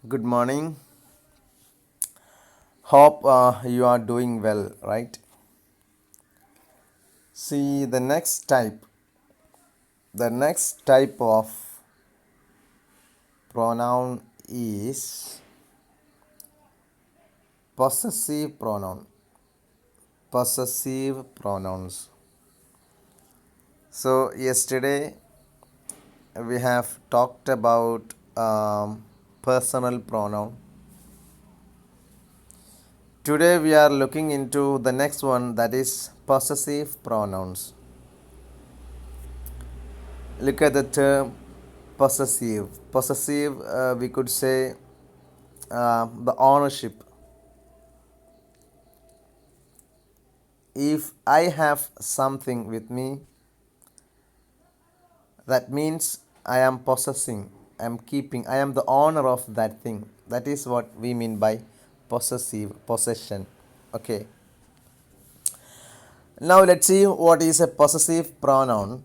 Good morning. Hope you are doing well, right? See, the next type of pronoun is possessive pronoun. Possessive pronouns. So, yesterday we have talked about personal pronoun. Today we are looking into the next one, that is possessive pronouns. Look at the term possessive. Possessive, we could say the ownership. If I have something with me, that means I am possessing, I am keeping, I am the owner of that thing. That is what we mean by possession. Okay. Now let's see what is a possessive pronoun.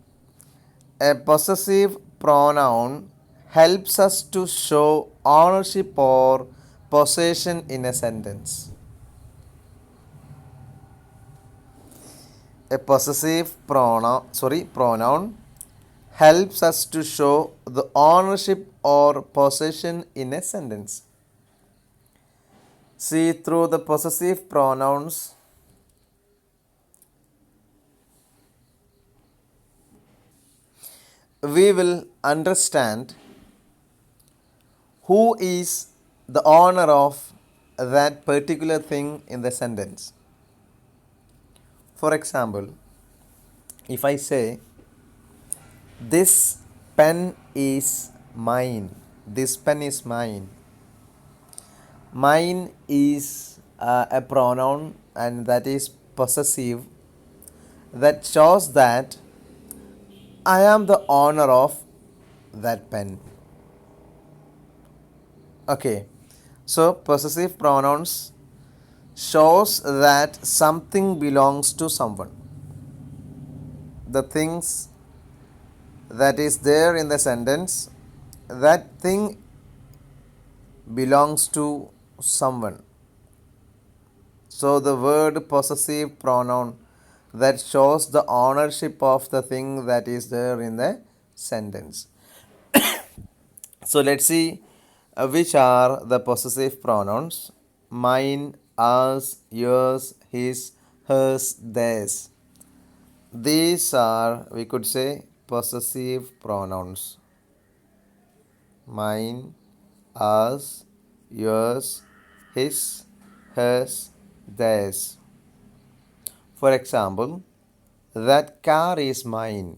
A possessive pronoun helps us to show ownership or possession in a sentence. A possessive pronoun helps us to show the ownership or possession in a sentence. See, through the possessive pronouns, we will understand who is the owner of that particular thing in the sentence. For example, if I say, this pen is mine, this pen is mine. Mine is a pronoun and that is possessive, that shows that I am the owner of that pen. Okay, so possessive pronouns shows that something belongs to someone. The things that is there in the sentence, that thing belongs to someone. So the word possessive pronoun that shows the ownership of the thing that is there in the sentence. So let's see which are the possessive pronouns. Mine, us, yours, his, hers, theirs. These are, we could say, possessive pronouns. Mine, us, yours, his, hers, theirs. For example, that car is mine.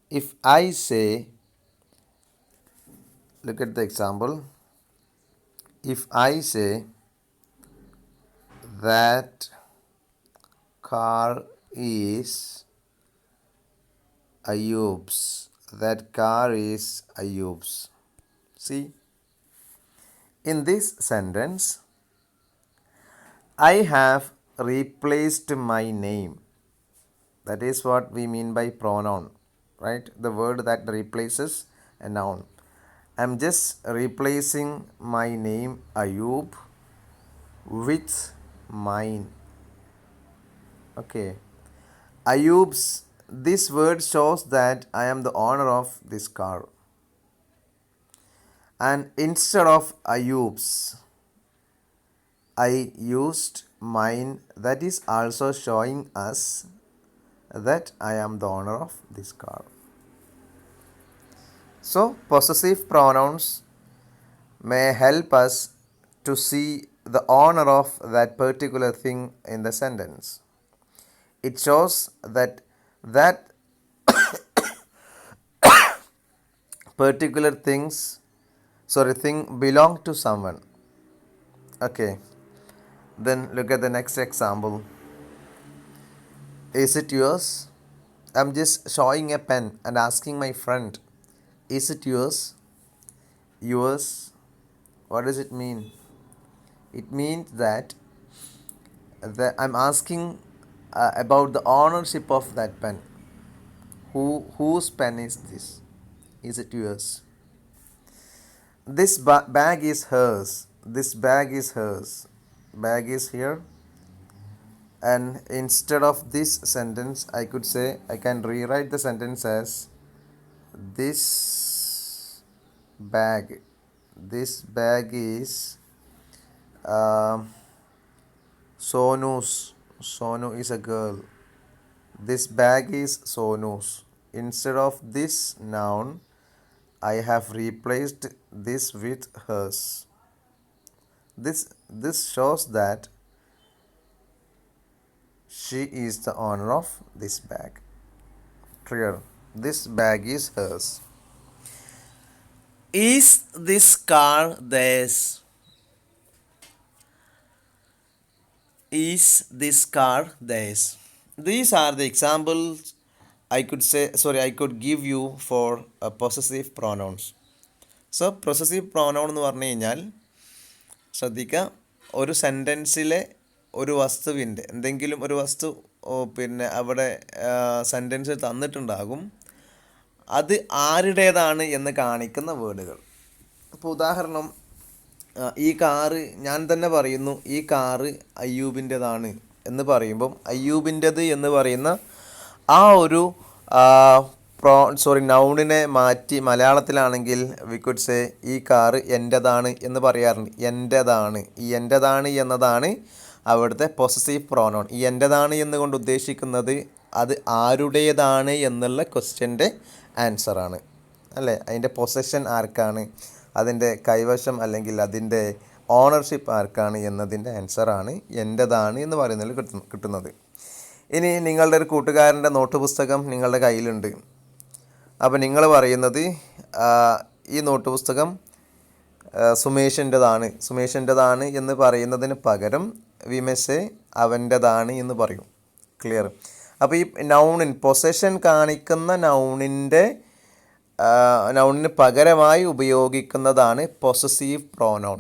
If I say, look at the example. If I say that car is Ayub's, that car is Ayub's. See, in this sentence, I have replaced my name. That is what we mean by pronoun, right? The word that replaces a noun. I'm just replacing my name Ayub with mine. Okay. Ayub's, this word shows that I am the owner of this car. And instead of Ayub's, I used mine. That is also showing us that I am the owner of this car. So, possessive pronouns may help us to see the owner of that particular thing in the sentence. It shows that that particular thing belong to someone. Okay, then look at the next example. Is it yours? I'm just showing a pen and asking my friend, is it yours? Yours? What does it mean? It means that I'm asking about the ownership of that pen. Whose pen is this? Is it yours? This bag is hers. This bag is hers. Bag is here. And instead of this sentence, I could say, I can rewrite the sentence as this bag. This bag is Sonu's. Sonu is a girl. This bag is Sonu's. Instead of this noun, I have replaced this with hers. This shows that she is the owner of this bag. Clear? This bag is hers. Is this car theirs? Is this car theirs? These are the examples I could give you for possessive pronouns. So possessive pronoun എന്ന് പറഞ്ഞു കഴിഞ്ഞാൽ ശ്രദ്ധിക്കുക, ഒരു സെൻറ്റൻസിലെ ഒരു വസ്തുവിൻ്റെ എന്തെങ്കിലും ഒരു വസ്തു പിന്നെ അവിടെ സെൻറ്റൻസിൽ തന്നിട്ടുണ്ടാകും, അത് ആരുടേതാണ് എന്ന് കാണിക്കുന്ന വേർഡുകൾ. ഇപ്പോൾ ഉദാഹരണം, ഈ കാറ് ഞാൻ തന്നെ പറയുന്നു, ഈ കാറ് അയ്യൂബിൻ്റെതാണ് എന്ന് പറയുമ്പം അയ്യൂബിൻ്റെത് എന്ന് പറയുന്ന ആ ഒരു നൗണിനെ മാറ്റി മലയാളത്തിലാണെങ്കിൽ വി കുഡ് സേ ഈ കാറ് എൻ്റെതാണ് എന്ന് പറയാറുണ്ട്. എൻ്റെതാണ്, ഈ എൻ്റെതാണ് എന്നതാണ് അവിടുത്തെ പൊസസീവ് പ്രോനൗൺ. ഈ എൻ്റെതാണ് എന്നുകൊണ്ട് ഉദ്ദേശിക്കുന്നത് അത് ആരുടേതാണ് എന്നുള്ള ക്വസ്റ്റ്യൻ്റെ ആൻസറാണ്, അല്ലേ? അതിൻ്റെ പൊസഷൻ ആർക്കാണ്, അതിൻ്റെ കൈവശം അല്ലെങ്കിൽ അതിൻ്റെ ഓണർഷിപ്പ് ആർക്കാണ് എന്നതിൻ്റെ ആൻസറാണ് എൻ്റെതാണ് എന്ന് പറയുന്നതിൽ കിട്ടുന്നത്. ഇനി നിങ്ങളുടെ ഒരു കൂട്ടുകാരൻ്റെ നോട്ട് പുസ്തകം നിങ്ങളുടെ കയ്യിലുണ്ട്. അപ്പോൾ നിങ്ങൾ പറയുന്നത് ഈ നോട്ട് പുസ്തകം സുമേഷിൻ്റെതാണ് എന്ന് പറയുന്നതിന് പകരം വി മേ സേ അവൻ്റെതാണ് എന്ന് പറയും. ക്ലിയർ? അപ്പോൾ ഈ പൊസഷൻ കാണിക്കുന്ന നൗണിന് പകരമായി ഉപയോഗിക്കുന്നതാണ് പൊസസീവ് പ്രോനൗൺ.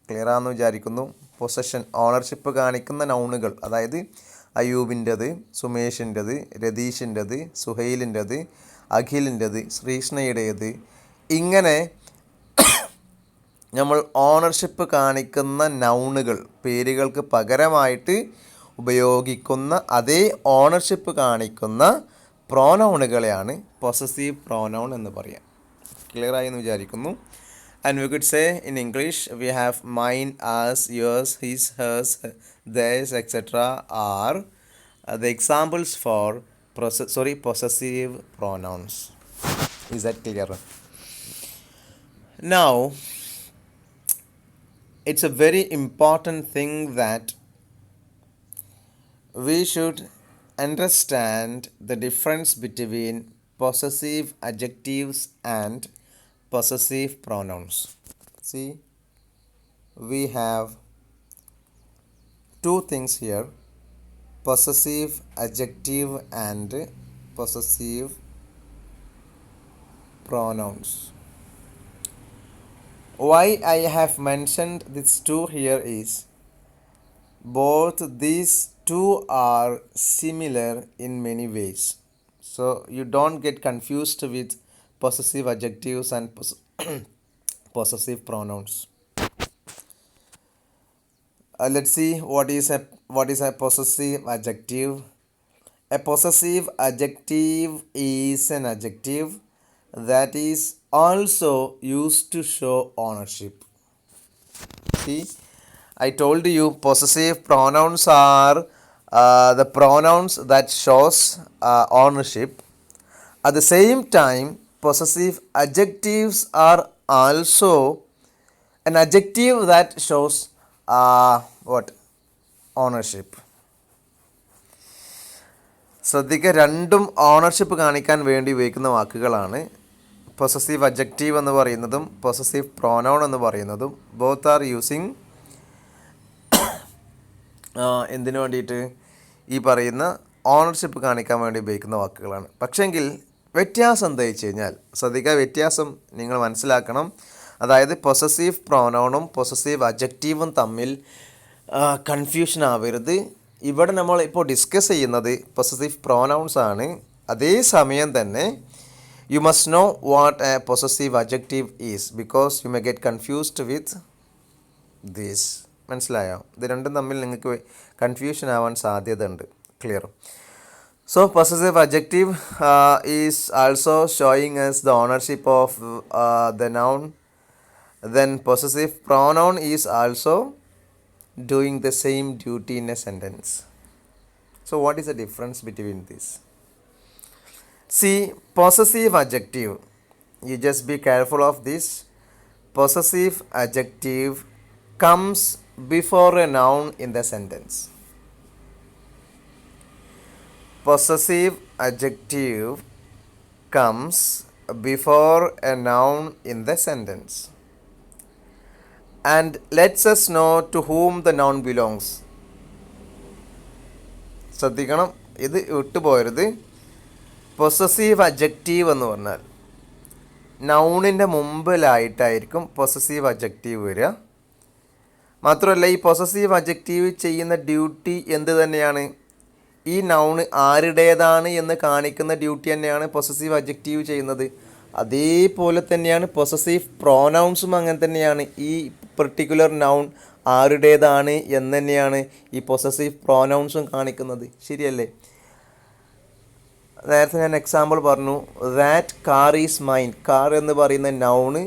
ക്ലിയർ ആണെന്ന് വിചാരിക്കുന്നു. പൊസഷൻ ഓണർഷിപ്പ് കാണിക്കുന്ന നൗണുകൾ, അതായത് അയ്യൂബിൻ്റെത്, സുമേഷിൻ്റെത്, രതീഷിൻ്റെത്, സുഹൈലിൻ്റെത്, അഖിലിൻ്റെത്, ശ്രീഷ്ണയുടേത്, ഇങ്ങനെ നമ്മൾ ഓണർഷിപ്പ് കാണിക്കുന്ന നൗണുകൾ, പേരുകൾക്ക് പകരമായിട്ട് ഉപയോഗിക്കുന്ന അതേ ഓണർഷിപ്പ് കാണിക്കുന്ന പ്രോനൗണുകളെയാണ് പൊസസീവ് പ്രോനൗൺ എന്ന് പറയാം. ക്ലിയർ ആയി എന്ന് വിചാരിക്കുന്നു. And we could say in English we have mine, us, yours, his, hers, theirs, etc. are the examples for possessive pronouns. Is that clear? Now, it's a very important thing that we should understand the difference between possessive adjectives and possessive pronouns. See, we have two things here: possessive adjective and possessive pronouns. Why I have mentioned these two here is both these two are similar in many ways, so you don't get confused with possessive adjectives and possessive pronouns. Let's see what is a possessive adjective. A possessive adjective is an adjective that is also used to show ownership. See, I told you possessive pronouns are the pronouns that shows ownership. At the same time, possessive adjectives are also an adjective that shows ownership. ശ്രദ്ധിക്കുക, രണ്ടും ownership കാണിക്കാൻ വേണ്ടി ഉപയോഗിക്കുന്ന വാക്കുകളാണ്. Possessive adjective എന്ന് പറയുന്നതും possessive pronoun എന്ന് പറയുന്നതും ബോത്ത് ആർ യൂസിങ് എന്തിനു വേണ്ടിയിട്ട്? ഈ പറയുന്ന ഓണർഷിപ്പ് കാണിക്കാൻ വേണ്ടി ഉപയോഗിക്കുന്ന വാക്കുകളാണ്. പക്ഷെങ്കിൽ വ്യത്യാസം എന്താ വെച്ച് കഴിഞ്ഞാൽ, ശ്രദ്ധിക്കുക, വ്യത്യാസം നിങ്ങൾ മനസ്സിലാക്കണം. അതായത് പൊസസീവ് പ്രോനൗണും പൊസസീവ് അഡ്ജക്റ്റീവും തമ്മിൽ കൺഫ്യൂഷൻ ആവരുത്. ഇവിടെ നമ്മൾ ഇപ്പോൾ ഡിസ്കസ് ചെയ്യുന്നത് പൊസസീവ് പ്രോനൗൺസ് ആണ്. അതേസമയം തന്നെ You must know what a possessive adjective is because you may get confused with this. മനസ്സിലായോ? ഇത് രണ്ടും തമ്മിൽ നിങ്ങൾക്ക് കൺഫ്യൂഷൻ ആവാൻ സാധ്യതയുണ്ട്. Clear? So possessive adjective is also showing us the ownership of the noun. Then possessive pronoun is also doing the same duty in a sentence. So what is the difference between this? See, possessive adjective, you just be careful of this. Possessive adjective comes before a noun in the sentence. Possessive adjective comes before a noun in the sentence and lets us know to whom the noun belongs. ശ്രദ്ധിക്കണം, ഇത് വിട്ടുപോകരുത്. Possessive adjective എന്ന് പറഞ്ഞാൽ നൗണിൻ്റെ മുമ്പിലായിട്ടായിരിക്കും possessive adjective വരിക. മാത്രമല്ല ഈ possessive adjective ചെയ്യുന്ന duty എന്ത് തന്നെയാണ്? ഈ നൗണ് ആരുടേതാണ് എന്ന് കാണിക്കുന്ന ഡ്യൂട്ടി തന്നെയാണ് പൊസസീവ് അഡ്ജക്റ്റീവ് ചെയ്യുന്നത്. അതേപോലെ തന്നെയാണ് പൊസസീവ് പ്രോനൗൺസും അങ്ങനെ തന്നെയാണ്. ഈ പെർട്ടിക്കുലർ നൗൺ ആരുടേതാണ് എന്ന് തന്നെയാണ് ഈ പൊസസീവ് പ്രോനൗൺസും കാണിക്കുന്നത്. ശരിയല്ലേ? നേരത്തെ ഞാൻ എക്സാമ്പിൾ പറഞ്ഞു, that car is mine. Car എന്ന് പറയുന്ന നൗണ്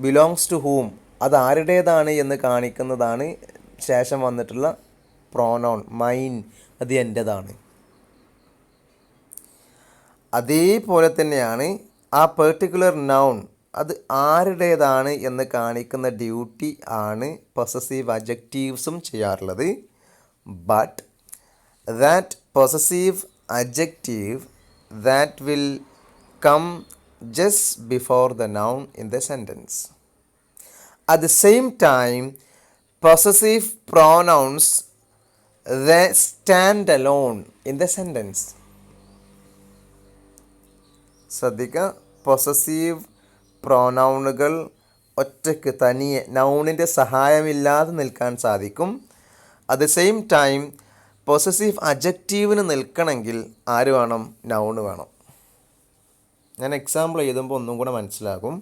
ബിലോങ്സ് ടു ഹൂം, അത് ആരുടേതാണ് എന്ന് കാണിക്കുന്നതാണ് ശേഷം വന്നിട്ടുള്ള പ്രോനൗൺ മൈൻ, അത് എൻ്റേതാണ്. അതേപോലെ തന്നെയാണ് ആ പെർട്ടിക്കുലർ നൗൺ അത് ആരുടേതാണ് എന്ന് കാണിക്കുന്ന ഡ്യൂട്ടി ആണ് പൊസസീവ് അഡ്ജക്റ്റീവ്സും ചെയ്യാറുള്ളത്. But that possessive adjective that will come just before the noun in the sentence. At the same time, possessive pronouns they stand alone in the sentence. ശ്രദ്ധിക്കുക, പൊസസീവ് പ്രോനൗണുകൾ ഒറ്റയ്ക്ക് തനിയെ നൗണിൻ്റെ സഹായമില്ലാതെ നിൽക്കാൻ സാധിക്കും. At the same time possessive അഡ്ജക്റ്റീവിന് നിൽക്കണമെങ്കിൽ ആര് വേണം? നൗണ് വേണം. ഞാൻ എക്സാമ്പിൾ എഴുതുമ്പോൾ ഒന്നും കൂടെ മനസ്സിലാകും.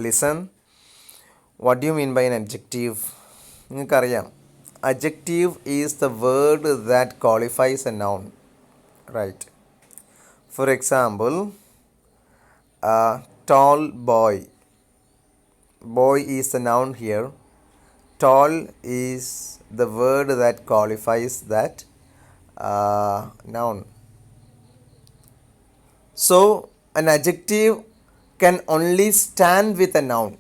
Listen, what you mean by an adjective? നിങ്ങൾക്കറിയാം, adjective is the word that qualifies a noun, right? For example, tall boy. Boy is the noun here. Tall is the word that qualifies that noun. So an adjective can only stand with a noun.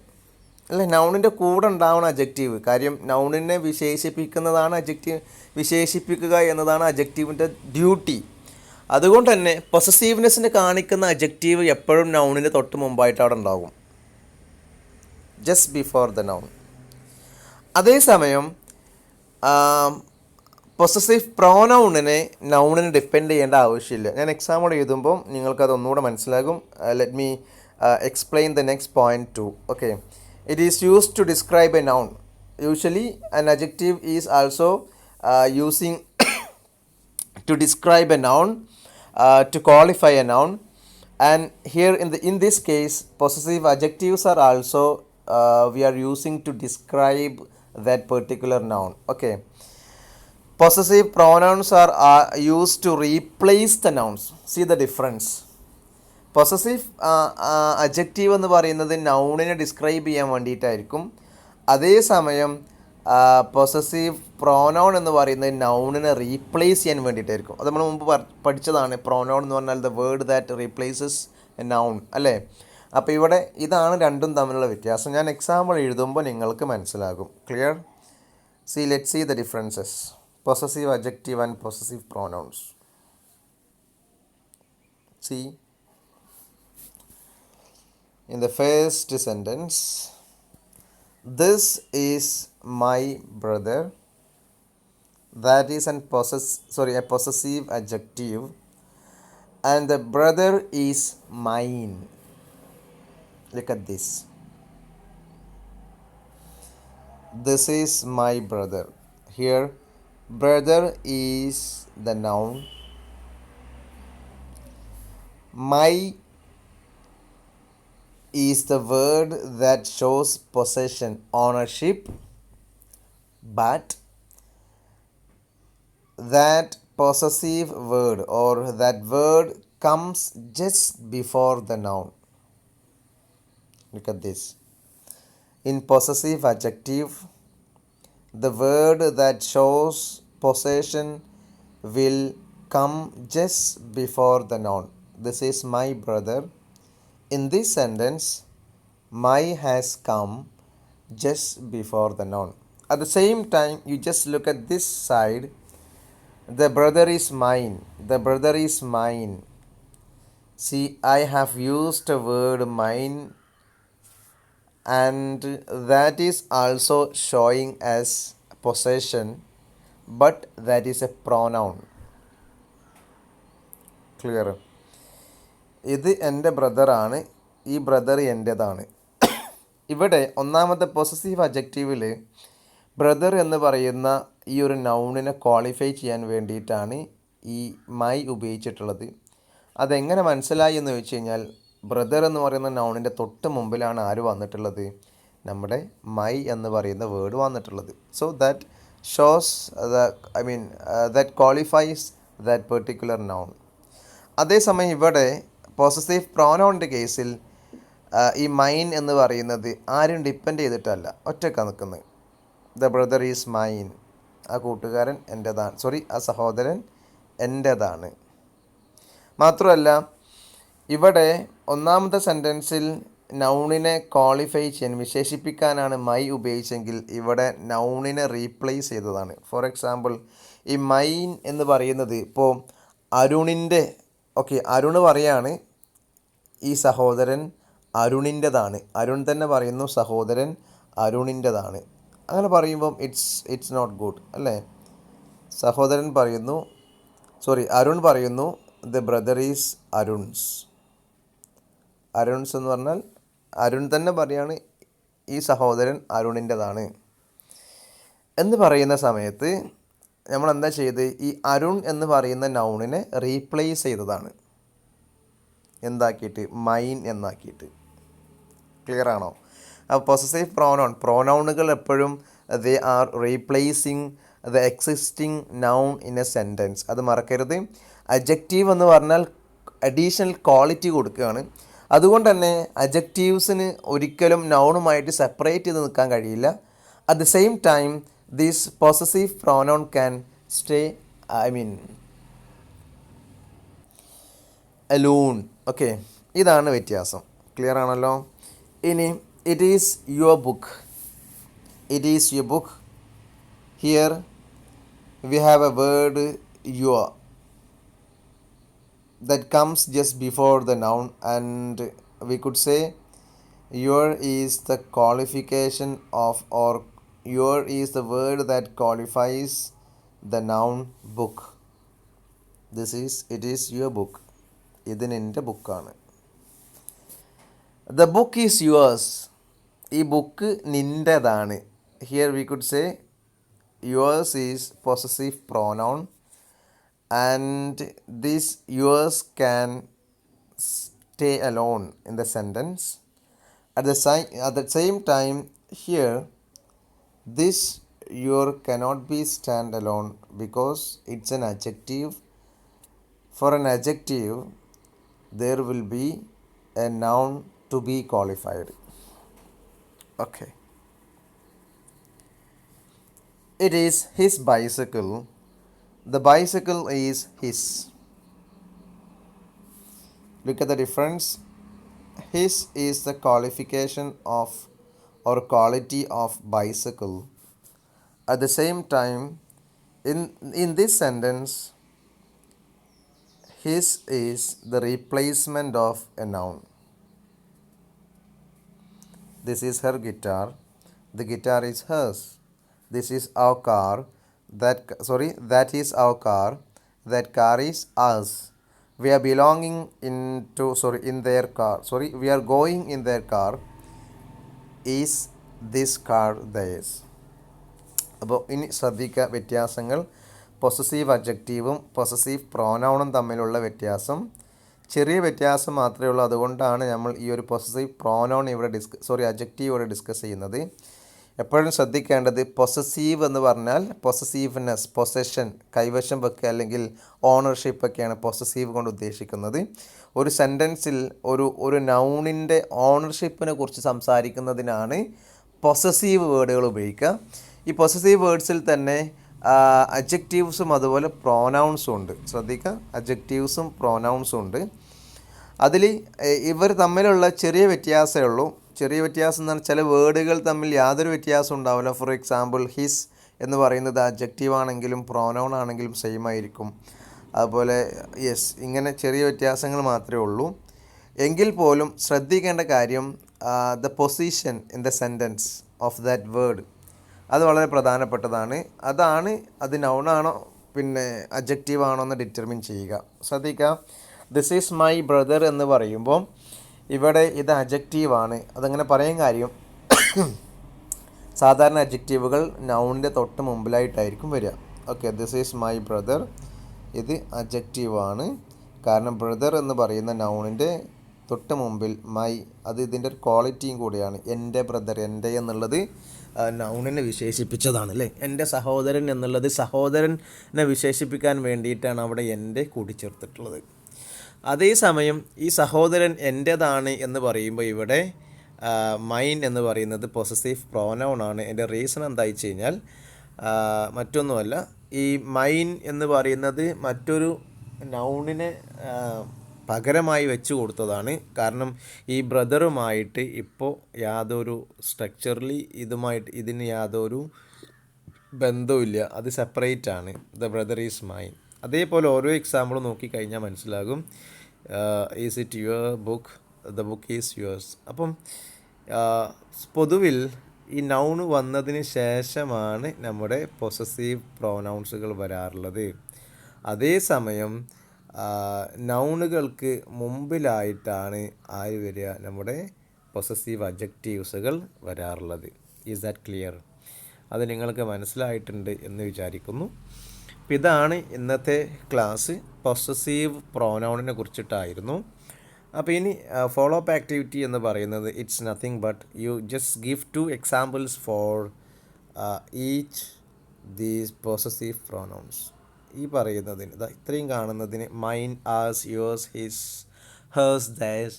അല്ല, നൗണിൻ്റെ കൂടെ ഉണ്ടാവണം adjective. കാര്യം നൗണിനെ വിശേഷിപ്പിക്കുന്നതാണ് adjective, വിശേഷിപ്പിക്കുക എന്നതാണ് അഡ്ജക്റ്റീവിൻ്റെ duty. അതുകൊണ്ട് തന്നെ പൊസസീവ്നെസ്സിന് കാണിക്കുന്ന adjective എപ്പോഴും നൗണിന് തൊട്ട് മുമ്പായിട്ട് അവിടെ ഉണ്ടാകും, ജസ്റ്റ് ബിഫോർ ദ നൗൺ. അതേസമയം പൊസസീവ് പ്രോനൗണിനെ നൗണിന് ഡിപ്പെൻഡ് ചെയ്യേണ്ട ആവശ്യമില്ല. ഞാൻ എക്സാമ്പിൾ എഴുതുമ്പോൾ നിങ്ങൾക്കത് ഒന്നുകൂടെ മനസ്സിലാകും. Let me explain the next point to. Okay, it is used to describe a noun. Usually an adjective is also using to describe a noun, to qualify a noun, and here in this case possessive adjectives are also we are using to describe that particular noun. Okay, possessive pronouns are used to replace the nouns. See the difference. Possessive adjective എന്ന് പറയുന്നത് നൗണിനെ describe ചെയ്യാൻ വേണ്ടിയിട്ടായിരിക്കും. അതേസമയം possessive pronoun എന്ന് പറയുന്നത് നൗണിനെ replace ചെയ്യാൻ വേണ്ടിയിട്ടായിരിക്കും. അത് നമ്മൾ മുമ്പ് പഠിച്ചതാണ്. പ്രോനൗൺ എന്ന് പറഞ്ഞാൽ the word that replaces A noun, അല്ലേ? അപ്പോൾ ഇവിടെ ഇതാണ് രണ്ടും തമ്മിലുള്ള വ്യത്യാസം. ഞാൻ എക്സാമ്പിൾ എഴുതുമ്പോൾ നിങ്ങൾക്ക് മനസ്സിലാകും. Clear? See, let see the differences. Possessive adjective and possessive pronouns. See, in the first sentence, this is my brother. That is a possessive adjective, and the brother is mine. Look at this. This is my brother. Here brother is the noun, My is the word that shows possession, ownership, but that possessive word or that word comes just before the noun. Look at this. In possessive adjective, the word that shows possession will come just before the noun. This is my brother. In this sentence, my has come just before the noun. At the same time, you just look at this side. The brother is mine. The brother is mine. See, I have used the word mine, and that is also showing as possession, but that is a pronoun. Clear? ഇത് എൻ്റെ ബ്രദറാണ്, ഈ brother എൻ്റേതാണ്. ഇവിടെ ഒന്നാമത്തെ possessive അഡ്ജക്റ്റീവിൽ brother എന്ന് പറയുന്ന ഈ ഒരു നൗണിനെ qualify ചെയ്യാൻ വേണ്ടിയിട്ടാണ് ഈ മൈ ഉപയോഗിച്ചിട്ടുള്ളത്. അതെങ്ങനെ മനസ്സിലായി എന്ന് ചോദിച്ചു കഴിഞ്ഞാൽ, ബ്രദർ എന്ന് പറയുന്ന നൗണിൻ്റെ തൊട്ട് മുമ്പിലാണ് ആര് വന്നിട്ടുള്ളത്? നമ്മുടെ മൈ എന്ന് പറയുന്ന വേർഡ് വന്നിട്ടുള്ളത്. So that shows that qualifies that particular noun. അതേസമയം ഇവിടെ പോസസീവ് പ്രോനൗണിൻ്റെ കേസിൽ ഈ മൈൻ എന്ന് പറയുന്നത് ആരും ഡിപ്പെൻഡ് ചെയ്തിട്ടല്ല, ഒറ്റക്കാണ് നിൽക്കുന്നത്. The brother is mine. ആ കൂട്ടുകാരൻ എൻ്റേതാണ്, ആ സഹോദരൻ എൻ്റേതാണ്. മാത്രമല്ല, ഇവിടെ ഒന്നാമത്തെ സെൻറ്റൻസിൽ നൗണിനെ ക്വാളിഫൈ ചെയ്യാൻ, വിശേഷിപ്പിക്കാനാണ് മൈ ഉപയോഗിച്ചെങ്കിൽ ഇവിടെ നൗണിനെ റീപ്ലേസ് ചെയ്തതാണ്. ഫോർ എക്സാമ്പിൾ, ഈ മൈൻ എന്ന് പറയുന്നത് ഇപ്പോൾ അരുണിൻ്റെ, അരുണ് പറയാണ് ഈ സഹോദരൻ അരുണിൻ്റെതാണ്. അരുൺ തന്നെ പറയുന്നു സഹോദരൻ അരുണിൻ്റെതാണ്. അങ്ങനെ പറയുമ്പം ഇറ്റ്സ് നോട്ട് ഗുഡ് അല്ലേ? സഹോദരൻ പറയുന്നു, അരുൺ പറയുന്നു the brother is Arun's. Arun's എന്ന് പറഞ്ഞാൽ അരുൺ തന്നെ പറയാണ് ഈ സഹോദരൻ അരുണിൻ്റെതാണ് എന്ന് പറയുന്ന സമയത്ത് നമ്മൾ എന്താ ചെയ്ത്, ഈ അരുൺ എന്ന് പറയുന്ന നൗണിനെ റീപ്ലേസ് ചെയ്തതാണ്. എന്താക്കിയിട്ട്? മൈൻ എന്നാക്കിയിട്ട്. ക്ലിയർ ആണോ? പൊസസീവ് പ്രോനൗണുകൾ എപ്പോഴും they are replacing the existing noun in A sentence. അത് മറക്കരുത്. അഡ്ജക്റ്റീവ് എന്ന് പറഞ്ഞാൽ അഡീഷണൽ ക്വാളിറ്റി കൊടുക്കുകയാണ്. അതുകൊണ്ട് തന്നെ അഡ്ജക്റ്റീവ്സിന് ഒരിക്കലും നൗണുമായിട്ട് സെപ്പറേറ്റ് ചെയ്ത് നിൽക്കാൻ കഴിയില്ല. At the same time this possessive pronoun can stay alone. ഇതാണ് വ്യത്യാസം. ക്ലിയർ ആണല്ലോ? ഇനി it is your book. It is your book. Here we have A word your that comes just before the noun, and we could say your is the qualification of, or your is the word that qualifies the noun book. It is your book. ഇത് നിൻ്റെ ബുക്കാണ്. The book is yours. ഈ book നിൻ്റെതാണ്. Here we could say yours is possessive pronoun, and this yours can stay alone in the sentence. At the same time, here this your cannot be stand alone because it's an adjective. For an adjective, there will be a noun to be qualified. It is his bicycle. The bicycle is his. Look at the difference. His is the qualification of or quality of bicycle. At the same time, in this sentence, his is the replacement of a noun. This is her guitar. The guitar is hers. This is our car. That is our car. That car is ours. We are belonging in their car. We are going in their car. Is this car theirs? അപ്പോൾ ഇനി ശ്രദ്ധിക്കുക വ്യത്യാസങ്ങൾ. Possessive അഡ്ജക്റ്റീവും possessive പ്രോനൗണും തമ്മിലുള്ള വ്യത്യാസം. ചെറിയ വ്യത്യാസം മാത്രമേ ഉള്ളൂ. അതുകൊണ്ടാണ് നമ്മൾ ഈ ഒരു പൊസസീവ് പ്രോനൗൺ ഇവിടെ അഡ്ജക്റ്റീവ് ഇവിടെ ഡിസ്കസ് ചെയ്യുന്നത്. എപ്പോഴും ശ്രദ്ധിക്കേണ്ടത് പൊസസീവ് എന്ന് പറഞ്ഞാൽ പൊസസീവ്നെസ്, പൊസഷൻ, കൈവശം വെക്കുക അല്ലെങ്കിൽ ഓണർഷിപ്പ് ഒക്കെയാണ് പൊസസീവ് കൊണ്ട് ഉദ്ദേശിക്കുന്നത്. ഒരു സെൻറ്റൻസിൽ ഒരു നൗണിൻ്റെ ഓണർഷിപ്പിനെ കുറിച്ച് സംസാരിക്കുന്നതിനാണ് പൊസസീവ് വേർഡുകൾ ഉപയോഗിക്കുക. ഈ പൊസസീവ് വേർഡ്സിൽ തന്നെ അഡ്ജക്റ്റീവ്സും അതുപോലെ പ്രോനൗൺസും ഉണ്ട്. ശ്രദ്ധിക്കുക, അഡ്ജക്റ്റീവ്സും പ്രോനൗൺസും ഉണ്ട്. അതിൽ ഇവർ തമ്മിലുള്ള ചെറിയ വ്യത്യാസമേ ഉള്ളൂ. ചെറിയ വ്യത്യാസം എന്ന് പറഞ്ഞാൽ ചില വേർഡുകൾ തമ്മിൽ യാതൊരു വ്യത്യാസം ഉണ്ടാവില്ല. ഫോർ എക്സാമ്പിൾ ഹിസ് എന്ന് പറയുന്നത് അഡ്ജക്റ്റീവ് ആണെങ്കിലും പ്രോനൗൺ ആണെങ്കിലും സെയിം ആയിരിക്കും. അതുപോലെ യെസ്, ഇങ്ങനെ ചെറിയ വ്യത്യാസങ്ങൾ മാത്രമേ ഉള്ളൂ. എങ്കിൽ പോലും ശ്രദ്ധിക്കേണ്ട കാര്യം the position in the sentence of that word, അത് വളരെ പ്രധാനപ്പെട്ടതാണ്. അതാണ് അത് നൗണാണോ പിന്നെ അഡ്ജക്റ്റീവ് ആണോ എന്ന് ഡിറ്റർമിൻ ചെയ്യുക. ശ്രദ്ധിക്കുക, ദിസ് ഈസ് മൈ ബ്രദർ എന്ന് പറയുമ്പോൾ ഇവിടെ ഇത് അഡ്ജക്റ്റീവാണ്. അതങ്ങനെ പറയാൻ കാര്യം സാധാരണ അഡ്ജക്റ്റീവുകൾ നൗണിൻ്റെ തൊട്ട് മുമ്പിലായിട്ടായിരിക്കും വരിക. Okay, this is my brother, ഇത് അഡ്ജക്റ്റീവാണ്. കാരണം ബ്രദർ എന്ന് പറയുന്ന നൗണിൻ്റെ തൊട്ട് മുമ്പിൽ മൈ, അത് ഇതിൻ്റെ ഒരു ക്വാളിറ്റിയും കൂടിയാണ്. എൻ്റെ ബ്രദർ, എൻ്റെ എന്നുള്ളത് നൗണിനെ വിശേഷിപ്പിച്ചതാണ് അല്ലേ. എൻ്റെ സഹോദരൻ എന്നുള്ളത് സഹോദരനെ വിശേഷിപ്പിക്കാൻ വേണ്ടിയിട്ടാണ് അവിടെ എൻ്റെ കൂട്ടിച്ചേർത്തിട്ടുള്ളത്. അതേസമയം ഈ സഹോദരൻ എൻ്റേതാണ് എന്ന് പറയുമ്പോൾ ഇവിടെ മൈൻ എന്ന് പറയുന്നത് പൊസസീവ് പ്രോനൗൺ ആണ്. എൻ്റെ റീസൺ എന്താ വെച്ച് കഴിഞ്ഞാൽ മറ്റൊന്നുമല്ല, ഈ മൈൻ എന്ന് പറയുന്നത് മറ്റൊരു നൗണിനെ പകരമായി വെച്ച് കൊടുത്തതാണ്. കാരണം ഈ ബ്രദറുമായിട്ട് ഇപ്പോൾ യാതൊരു സ്ട്രക്ചറലി ഇതിന് യാതൊരു ബന്ധവുമില്ല, അത് സെപ്പറേറ്റ് ആണ്. The brother is mine. അതേപോലെ ഓരോ എക്സാമ്പിൾ നോക്കിക്കഴിഞ്ഞാൽ മനസ്സിലാകും. Is it your book, the book is yours. അപ്പം പൊതുവിൽ ഈ നൗൺ വന്നതിന് ശേഷമാണ് നമ്മുടെ പൊസസീവ് പ്രോനൗൺസുകൾ വരാറുള്ളത്. അതേസമയം നൗണുകൾക്ക് മുമ്പിലായിട്ടാണ് ആര് വരിക, നമ്മുടെ പൊസസീവ് അഡ്ജക്റ്റീവ്സുകൾ വരാറുള്ളത്. Is that clear? അത് നിങ്ങൾക്ക് മനസ്സിലായിട്ടുണ്ട് എന്ന് വിചാരിക്കുന്നു. അപ്പോൾ ഇതാണ് ഇന്നത്തെ ക്ലാസ്. പൊസസീവ് പ്രോനൗണിനെ കുറിച്ചിട്ടായിരുന്നു. അപ്പോൾ ഇനി ഫോളോ അപ്പ് ആക്ടിവിറ്റി എന്ന് പറയുന്നത് it's nothing but you just give 2 examples for each these possessive pronouns. ഈ പറയുന്നതിന് ഇത്രയും കാണുന്നതിന് mine, as, yours, his, hers, these,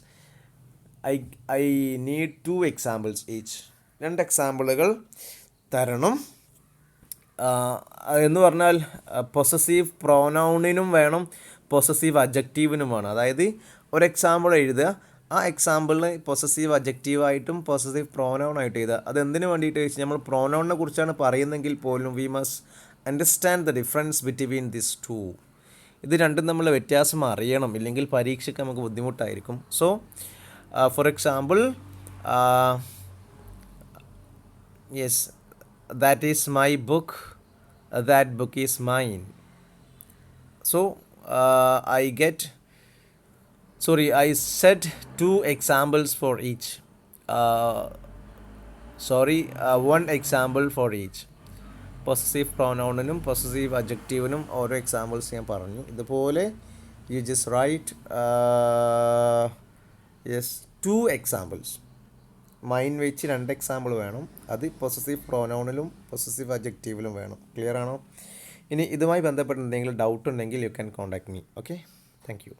I need 2 examples each. 2 എക്സാമ്പിളുകൾ തരണം എന്ന് പറഞ്ഞാൽ പൊസസീവ് പ്രോനൗണിനും വേണം, പൊസസീവ് അഡ്ജക്റ്റീവിനും വേണം. അതായത് ഒരു എക്സാമ്പിൾ എഴുതുക, ആ എക്സാമ്പിളിന് പൊസസീവ് അഡ്ജക്റ്റീവായിട്ടും പൊസസീവ് പ്രോനൗണായിട്ട് എഴുതുക. അതെന്തിനു വേണ്ടിയിട്ട് ചോദിച്ചാൽ നമ്മൾ പ്രോനൗണിനെ കുറിച്ചാണ് പറയുന്നതെങ്കിൽ പോലും we must understand the difference between this 2. ഇത് രണ്ടും തമ്മിലുള്ള വ്യത്യാസം അറിയണം, ഇല്ലെങ്കിൽ പരീക്ഷയ്ക്ക് നമുക്ക് ബുദ്ധിമുട്ടായിരിക്കും. So for example yes, that is my book, that book is mine. So I said 2 examples for each. 1 example for each. Possessive പ്രോനൗണിനും പൊസസീവ് അഡ്ജക്റ്റീവിനും ഓരോ എക്സാമ്പിൾസ് ഞാൻ പറഞ്ഞു. ഇതുപോലെ you just write 2 examples. Mine വെച്ച് 2 എക്സാമ്പിൾ വേണം. അത് പൊസസീവ് പ്രോനൗണിലും പൊസസീവ് അഡ്ജക്റ്റീവിലും വേണം. ക്ലിയർ ആണോ? ഇനി ഇതുമായി ബന്ധപ്പെട്ട് എന്തെങ്കിലും ഡൗട്ട് ഉണ്ടെങ്കിൽ you can contact me. Okay, thank you.